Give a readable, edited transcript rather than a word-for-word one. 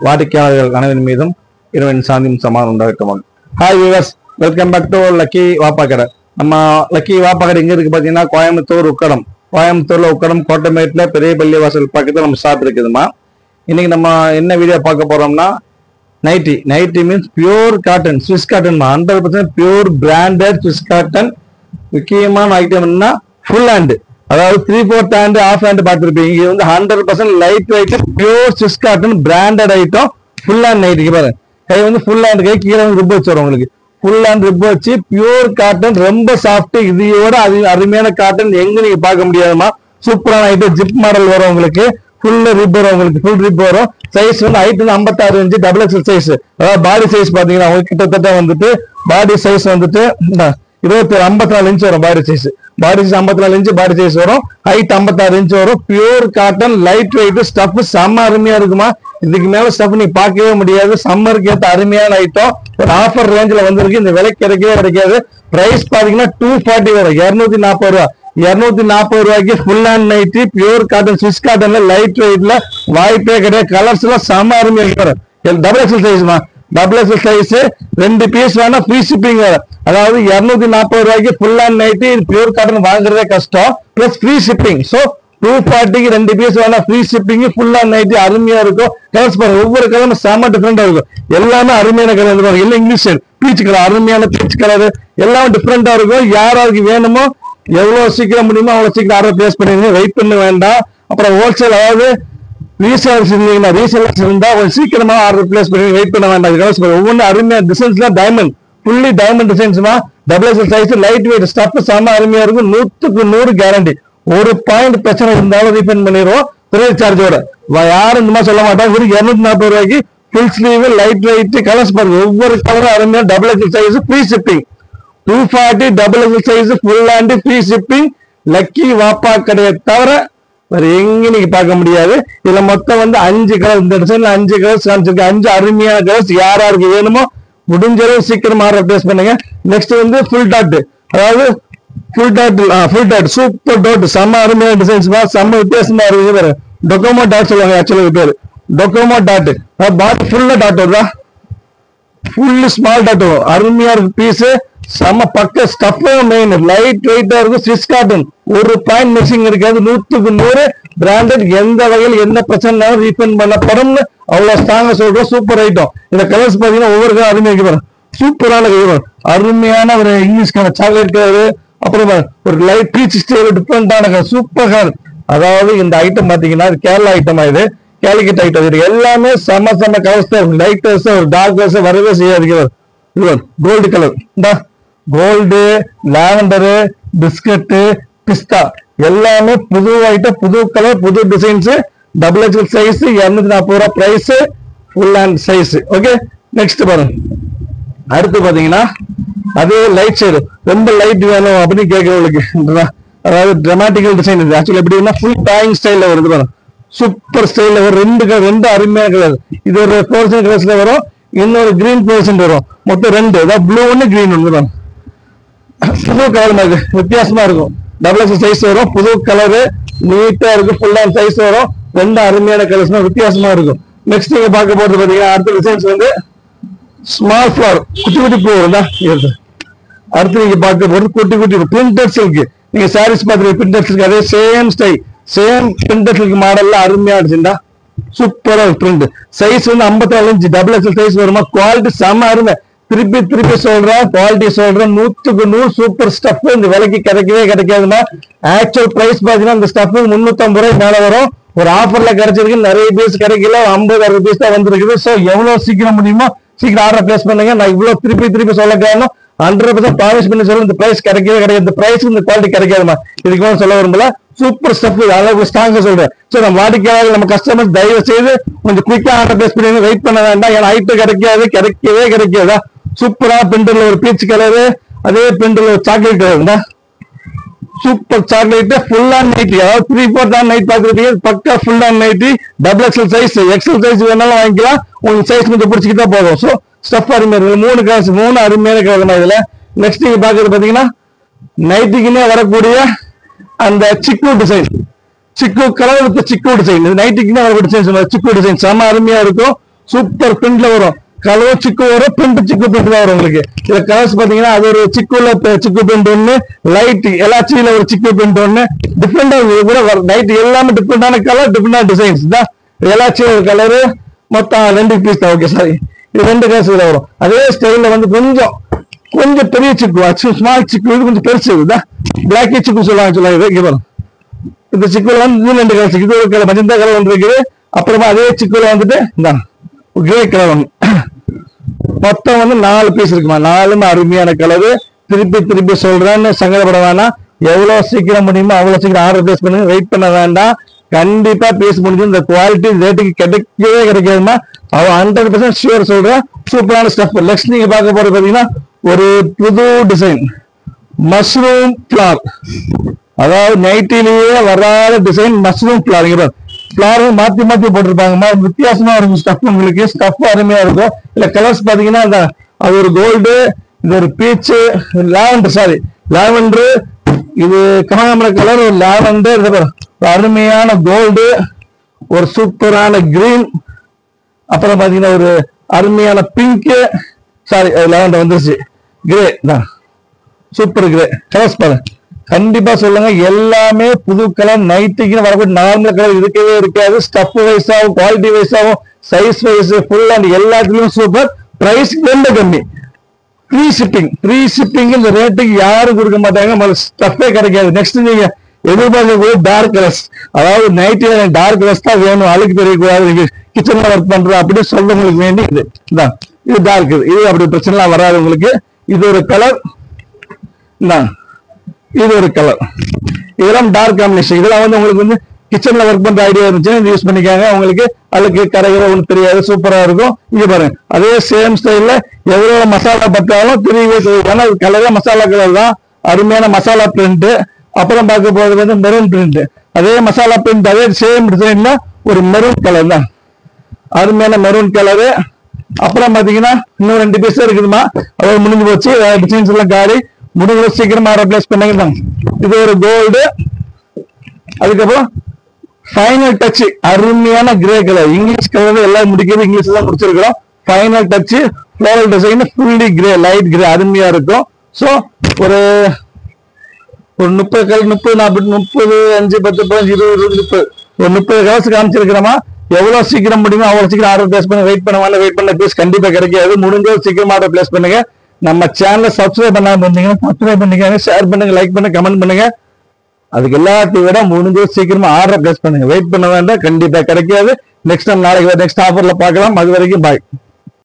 வாடிக்கையாளர்கள் அனைவரின் மீதும் இறைவன் சாந்தியும் சமாதானம் உண்டாகட்டும். Hi viewers, welcome back to lucky Vappa கடை. நம்ம லக்கி வாப்பா கடை எங்க இருக்கு பாத்தீங்கன்னா கோயம்புத்தூர் உக்கடம். கோயம்புத்தூர்ல உக்கடம் கோட்டமேட்ல பெரிய பள்ளி வாசல் பக்கத்துல நம்ம ஷாப் இருக்குதுமா. இன்னைக்கு நம்ம என்ன வீடியோ பார்க்க போறோம்னா nighty means pure cotton, Swiss cotton, 100% pure branded Swiss cotton. முக்கியமான ஐட்டம் என்ன, ஃபுல் ஹேண்ட், அதாவது 3/4 ஹேண்ட், ஆஃப் ஹேண்ட் பார்த்துருப்பீங்க. இது வந்து 100% light weight pure Swiss cotton branded item. Full hand நைட்டிக்கு பாருங்க, கை வந்து ஃபுல் ஹேண்ட், கை கீழே வந்து ரிப் வச்சு வரும் உங்களுக்கு. ஃபுல் ஹேண்ட் ரிப் வச்சு பியூர் காட்டன், ரொம்ப சாஃப்ட். இதையோட அருமையான காட்டன் எங்க நீங்க பார்க்க முடியாதுமா. சூப்பரான ஐட்டம். ஜிப் மாடல் வரும் உங்களுக்கு, ஃபுல் ரிப் வரும் உங்களுக்கு, ஃபுல் ரிப் வரும். சைஸ் வந்து ஹைட் வந்து 56 இன்ச்சு, டபுள் எக்ஸல் சைஸ். அதாவது பாடி சைஸ் பாத்தீங்கன்னா உங்களுக்கு கிட்டத்தட்ட வந்துட்டு பாடி சைஸ் வந்துட்டு 54 இன்ச் வரும். பாடி சைஸ் 54 இன்ச் பாடி சைஸ் வரும். ஹைட் 56 இன்ச் வரும். Pure cotton, light weight, stuff செம்ம அருமையா இருக்குமா. இதுக்கு மேல ஸ்டஃப் நீ பார்க்கவே முடியாது. சம்மருக்கு ஏற்ற அருமையான ஐட்டம். ஒரு ஆஃபர் ரேஞ்சில் வந்திருக்கு. இந்த விலை கிடைக்காது. பிரைஸ் பாத்தீங்கன்னா 240 வரும், 240 ரூபா. 240 ரூபாய்க்கு full hand nighty pure cotton Swiss காட்டன்ல லைட் வெயிட்ல வாய்ப்பே கிடையாது. கலர்ஸ் எல்லாம் செம்ம அருமையா இருக்கு. டபுள் எக்ஸல் சைஸ்மா, டபுள் எக்ஸல் சைஸ், 2 பீஸ் வேணா ஃப்ரீ ஷிப்பிங் வேற. அதாவது 240 ரூபாய்க்கு full hand nighty pure cotton வாங்குறதே கஷ்டம், பிளஸ் ஃப்ரீ ஷிப்பிங். ஸோ 240க்கு 2 பீஸ் வேணா free shipping. Full hand nighty அருமையா இருக்கும். கலர்ஸ் பாருங்க, ஒவ்வொரு கலரும் செம்ம டிஃபரெண்டா இருக்கும். எல்லாமே அருமையான கலர் பாருங்க. எல்லாம் இங்கிலீஷ் பீச் கலர், அருமையான பீச் கலர், எல்லாம் டிஃபரெண்டா இருக்கும். யாராருக்கு வேணுமோ எவ்வளவு சீக்கிரம் முடியுமோ அவ்வளவு சீக்கிரம் ஆர்டர் பிளேஸ் பண்ணிடுங்க. வெயிட் பண்ண வேண்டாம். அப்புறம் ஹோல்சேல், அதாவது ரீசேலர்ஸ் இருந்தீங்கன்னா, ரீசேலர்ஸ் இருந்தா கொஞ்சம் சீக்கிரமா ஆர்டர் பிளேஸ் பண்ணி வெயிட் பண்ண வேண்டாம். ஒவ்வொரு அருமையா டிசைன்ஸ்லாம் டைமண்ட், ஃபுல்லி டைமண்ட் டிசைன்ஸ்மா. Double XL size, light weight, stuff செம்ம அருமையா இருக்கும். 100க்கு 100 கேரண்டி. ஒரு பாயிண்ட் பிரச்சனை இருந்தாலும் ரீஃபண்ட் பண்ணிடுவோம் கொரியர் சார்ஜோட. யாரும் இந்த மாதிரி சொல்ல மாட்டாங்க. ஒரு 240 ரூபாய்க்கு full sleeve, light weight, colours பாருங்க, ஒவ்வொரு கலரும் அருமையா. Double XL size free shipping. 240 double XL size full hand free shipping. Lucky Vappa கடையை தவிர வேற எங்க நீங்க பார்க்க முடியாது. இதுல மொத்தம் வந்து 5 கலர், இந்த டிசைன்ல 5 கலர்ஸ் காமிச்சிருக்கு. 5 அருமையான கலர்ஸ். யாராருக்கு வேணுமோ முடிஞ்சளவு சீக்கிரம் ஆர்டர் பிளேஸ் பண்ணுங்க. நெக்ஸ்ட் வந்து ஃபுல் டாட், அதாவது ஃபுல் டாட் சூப்பர் டாட், செம்ம அருமையான டிசைன்ஸ், செம்ம வித்தியாசமா இருக்கு. டொக்கோமோ டாட் சொல்லுவாங்க ஆக்சுவலா பேரு, டொக்கோமோ டாட். பாடி ஃபுல்லா டாட் வருதா, ஃபுல் ஸ்மால் டாட் வரும். அருமையா இருக்கு பீஸ், செம்ம பக்க ஸ்டஃப் மெயின், லைட் வெயிட்டா இருக்கும். ஸ்விஸ் காட்டன், ஒரு பாயிண்ட் மிக்சிங் இருக்காது. 100க்கு 100 பிராண்டட். எந்த வகையில் எந்த பிரச்சனை ரீஃபண்ட் பண்ணப்படும்னு அவ்வளவு ஸ்ட்ராங்கா சொல்றோம். Super item. இந்த கலர்ஸ் பாத்தீங்கன்னா ஒவ்வொரு கலர் அருமையா இருக்கு. சூப்பரான கலர், அருமையான ஒரு இங்கிலீஷ் கலர், சாக்லேட் கலர், அப்புறம் ஒரு லைட் பீச் ஸ்டைல், டிஃபரெண்டான கலர், சூப்பர் கலர். அதாவது இந்த ஐட்டம் பாத்தீங்கன்னா கேரளா ஐட்டமா, இது கேலிக்கட் ஐட்டம். இது எல்லாமே செம கலர்ஸ் தான். லைட் கலர்ஸ், ஒரு டார்க் கலர்ஸ் வரவே செய்யாது. கோல்டு கலர், இந்த கோல்டு, லாவெண்டரு, பிஸ்கட்டு, பிஸ்தா, எல்லாமே புது ஐட்டம், புது கலர், புது டிசைன்ஸ். டபுள் எக்ஸல் சைஸ், 240 ரூபாய் price, full hand size. Okay, next பாருங்க. அடுத்து பாத்தீங்கன்னா அதே லைட் ஷேடு, ரொம்ப லைட் வேணும் அப்படின்னு கேட்கறவங்களுக்கு, அதாவது டிராமாட்டிக்கல் டிசைன். இது ஆக்சுவலி எப்படின்னா ஃபுல் டாயிங் ஸ்டைல்ல வருது பாருங்க. சூப்பர் ஸ்டைல்ல வரும். ரெண்டு அருமையான கலர். இது ஒரு போர்ஷன் கலர்ஸ்ல வரும், இன்னொரு கிரீன் போர்ஷன் வரும். மொத்தம் 2, அதாவது ப்ளூ ஒன்னு கிரீன் ஒன்று தான். புது கலர் மாதிரி வித்தியாசமா இருக்கும். டபுள் எக்ஸல் சைஸ் வரும், புது கலரு, நீட்டா இருக்கும். ஃபுல் ஹேண்ட் சைஸ் வரும். 2 அருமையான கலர்ஸ் வித்தியாசமா இருக்கும். நெக்ஸ்ட் நீங்க பார்க்க போறது பாத்தீங்கன்னா அடுத்த டிசைன்ஸ் வந்து ஸ்மால் ஃபிளவர், குட்டி பூ தான். அடுத்து நீங்க பார்க்க போறது குட்டி பிரிண்டட் சில்க். நீங்க சாரீஸ் பாத்துருக்க பிரிண்டட் சில்க், அதே same style, same printed silk மாடல்ல அருமையா இருந்துச்சுடா. சூப்பரா பிரிண்ட். சைஸ் வந்து 54 இன்ச் டபுள் எக்ஸல் சைஸ் வருமா. குவாலிட்டி செம்ம அருமை. திருப்பி சொல்றேன், குவாலிட்டி சொல்றேன். 100க்கு 100 சூப்பர் ஸ்டஃப். இந்த விலைக்கு கிடைக்காதுமா. ஆக்சுவல் பிரைஸ் பாத்தீங்கன்னா இந்த ஸ்டஃப் 350 ரூபாய் மேல வரும். ஒரு ஆஃபர்ல கிடைச்சிருக்கு. நிறைய பீஸ் கிடைக்கல, 50-60 பீஸ் தான் வந்திருக்குது. ஸோ எவ்வளவு சீக்கிரம் முடியுமோ சீக்கிரம் ஆர்டர் பிளேஸ் பண்ணுங்க. நான் இவ்வளவு திருப்பி சொல்ல காரணம் 100% ப்ராமிஸ் பண்ணி சொல்ல, இந்த பிரைஸ் கிடைக்காது. இந்த பிரைஸ் இந்த குவாலிட்டி கிடைக்காதுமா. இதுக்கு மேல சொல்ல விரும்பல. சூப்பர் ஸ்டஃப், அளவுக்கு ஸ்ட்ராங்கா சொல்றேன். ஸோ நம்ம வாடிக்கையாளர்கள், நம்ம கஸ்டமர்ஸ் தயவு செய்து கொஞ்சம் குயிக்கா ஆர்டர் பிளேஸ் பண்ணி வெயிட் பண்ண வேண்டாம். ஏன்னா ஐட்டம் கிடைக்காதா. சூப்பரா பிரிண்டர்ல ஒரு பீச் கலரு, அதே பிரிண்டர்ல ஒரு chocolate colour, super chocolate. Full hand nighty, அதாவது 3/4 ஹேண்ட் நைட் பாக்குறீங்க. பக்கா full hand nighty, double XL size, XL size வேணாலும் வாங்கிக்கலாம். உங்களுக்கு சைஸ் கொஞ்சம் பிடிச்சிக்கிட்டா போதும். ஸோ ஸ்டஃப் அருமையா இருக்கு. 3 கலர்ஸ், 3 அருமையான கலர் இதுல. நெக்ஸ்ட் நீங்க பாக்குறது பாத்தீங்கன்னா நைட்டிக்குன்னே வரக்கூடிய அந்த சிக்கு டிசைன், சிக்கு கலர் வித் சிக்கு டிசைன். இது நைட்டிக்குன்னே வரக்கூடிய டிசைன், சிக்கு டிசைன் செம அருமையா இருக்கும். சூப்பர் பிரிண்ட்ல வரும். கலர் சிக்கு வரும், பிரிண்ட் சிக்கு பிரிண்ட் தான் வரும் உங்களுக்கு. இதுல கலர்ஸ் பாத்தீங்கன்னா அது ஒரு சிக்குல சிக்கு பிரிண்ட் ஒண்ணு, லைட் எலாச்சியில ஒரு சிக்கு பிரிண்ட் ஒண்ணு, டிஃப்ரெண்டா கூட லைட் எல்லாமே டிஃப்ரெண்டான கலர், டிஃப்ரெண்டான டிசைன்ஸ் தான். எலாச்சி ஒரு கலரு, மொத்தம் 2 பீஸ் தான். ஓகே சாரி, இது 2 கலர்ஸ் வரும். அதே ஸ்டைல்ல வந்து கொஞ்சம் பெரிய சிக்கு, ஸ்மால் சிக்கு, இது கொஞ்சம் பெருசு இதுதான். பிளாக்கி சிக்கு சொல்லுவாங்க. இங்க வரும் இந்த சிக்குல வந்து 2 கலர் சிக்கு, இது ஒரு கலர் மஜந்தா கலர் ஒன்று இருக்குது. அப்புறமா அதே சிக்குல வந்துட்டு இந்த கிரே கலர் ஒன்று. மொத்தம் வந்து 4 பீஸ் இருக்குமா. 4மே அருமையான கலரு. திருப்பி சொல்றேன்னு சங்கடப்பட வேணாம். எவ்வளவு சீக்கிரம் முடியுமோ அவ்வளவு சீக்கிரம் ஆர்டர் பிளேஸ் பண்ணுங்க. வெயிட் பண்ண வேண்டாம். கண்டிப்பா பீஸ் முடிஞ்சு இந்த குவாலிட்டி ரேட்டுக்கு கிடைக்காதுமா. அவன் 100% ஷூர் சொல்றேன். சூப்பரான ஸ்டஃப். நெக்ஸ்ட் நீங்க பார்க்க போறது பாத்தீங்கன்னா ஒரு புது டிசைன் மஷ்ரூம் ஃபிளார். அதாவது நைட்டிலேயே வராத டிசைன் மஷ்ரூம் ஃபிளார். ஃபிளார் மாத்தி போட்டிருப்பாங்கம்மா. வித்தியாசமா இருக்கும் ஸ்டஃப். உங்களுக்கு ஸ்டஃப் அருமையா இருக்கும். இல்ல கலர்ஸ் பாத்தீங்கன்னா அது ஒரு கோல்டு, இது ஒரு பீச்சு, லாவெண்டர், இது கனகாம்பர கலர், ஒரு லாவெண்டர், அருமையான கோல்டு, ஒரு சூப்பரான கிரீன், அப்புறம் பாத்தீங்கன்னா ஒரு அருமையான பிங்க், சாரி லாவெண்டர் வந்துருச்சு, கிரே தான், சூப்பர் கிரே. கலர்ஸ் பாருங்க, கண்டிப்பா சொல்லுங்க. எல்லாமே புது கலர். நைட்டுக்கு வரக்கூடிய நார்மல் கலர் இருக்கவே இருக்காது. ஸ்டஃப் வைஸ் ஆகும், குவாலிட்டி வைஸ் ஆகும், சைஸ் வைஸ், ஃபுல் அண்ட் எல்லாத்துலயும் சூப்பர். பிரைஸ் ரொம்ப கம்மி. ஃப்ரீ ஷிப்பிங் இந்த ரேட்டுக்கு யாரும் கொடுக்க மாட்டாங்க. ஸ்டஃபே கிடைக்காது. நெக்ஸ்ட் நீங்க எதிர்பார்க்கக்கூடிய டார்க் கலர்ஸ், அதாவது நைட்டு டார்க் கலர்ஸ் தான் வேணும், அழுக்கு தெரியக்கூடாது, கிச்சன்ல ஒர்க் பண்றோம் அப்படின்னு சொல்றவங்களுக்கு வேண்டி இது டார்க். இது அப்படி பிரச்சனை எல்லாம் வராது உங்களுக்கு. இது ஒரு கலர், இது ஒரு கலர். இதெல்லாம் டார்க் காம்பினேஷன். இதெல்லாம் வந்து உங்களுக்கு வந்து கிச்சன்ல ஒர்க் பண்ற ஐடியா இருந்துச்சுன்னா யூஸ் பண்ணிக்காங்க. உங்களுக்கு அதுக்கு கரையில ஒண்ணு தெரியாது, சூப்பரா இருக்கும். இங்க பாருங்க, அதே சேம் ஸ்டைல்ல எவ்வளவு மசாலா பட்டாலும் தெரியவே கலரே மசாலா கலர் தான். அருமையான மசாலா பிரிண்ட். அப்புறம் பார்க்க போறது வந்து மெரூன் பிரிண்ட். அதே மசாலா பிரிண்ட், அதே சேம் டிசைன்ல ஒரு மெரூன் கலர் தான், அருமையான மெரூன் கலரு. அப்புறம் பாத்தீங்கன்னா இன்னும் 2 பீஸ் இருக்குதுமா. அதாவது முடிஞ்சு போச்சு. டிசைன்ஸ் எல்லாம் காலி. முடிஞ்ச சீக்கிரமா ரெப்ளேஸ் பண்ணுங்க. இது ஒரு கோல்டு. அதுக்கப்புறம் ஃபைனல் டச் அருமையான கிரே கலர். இங்கிலீஷ் கலர் எல்லாம் முடிக்கிறது, இங்கிலீஷ் எல்லாம் முடிச்சிருக்கிறோம். Final touch floral design, fully grey, light grey, அருமையா இருக்கும். ஸோ ஒரு 30 கலர், 30, 40, 30, 5, 10, 15, 20, 30, ஒரு 30 கலர்ஸ் காமிச்சிருக்கிறோமா. எவ்வளவு சீக்கிரம் முடியுமோ அவ்வளவு சீக்கிரம் ஆர்டர் பிளேஸ் பண்ண. வெயிட் பண்ண பீஸ் கண்டிப்பா கிடைக்காது. முடிஞ்சது சீக்கிரம் ஆர்டர் பிளேஸ் பண்ணுங்க. நம்ம சேனலை சப்ஸ்கிரைப் பண்ணாம இருந்தீங்கன்னா சப்ஸ்கிரைப் பண்ணிக்கோங்க, ஷேர் பண்ணுங்க, லைக் பண்ணுங்க, கமெண்ட் பண்ணுங்க. அதுக்கு எல்லாத்தையும் விட முடிஞ்சது சீக்கிரமா ஆர்டர் பிளேஸ் பண்ணுங்க. வெயிட் பண்ண வேண்டாம், கண்டிப்பா கிடைக்காது. நெக்ஸ்ட் டைம் நாளைக்கு நெக்ஸ்ட் ஆஃபர்ல பார்க்கலாம். அது வரைக்கும் பாய்.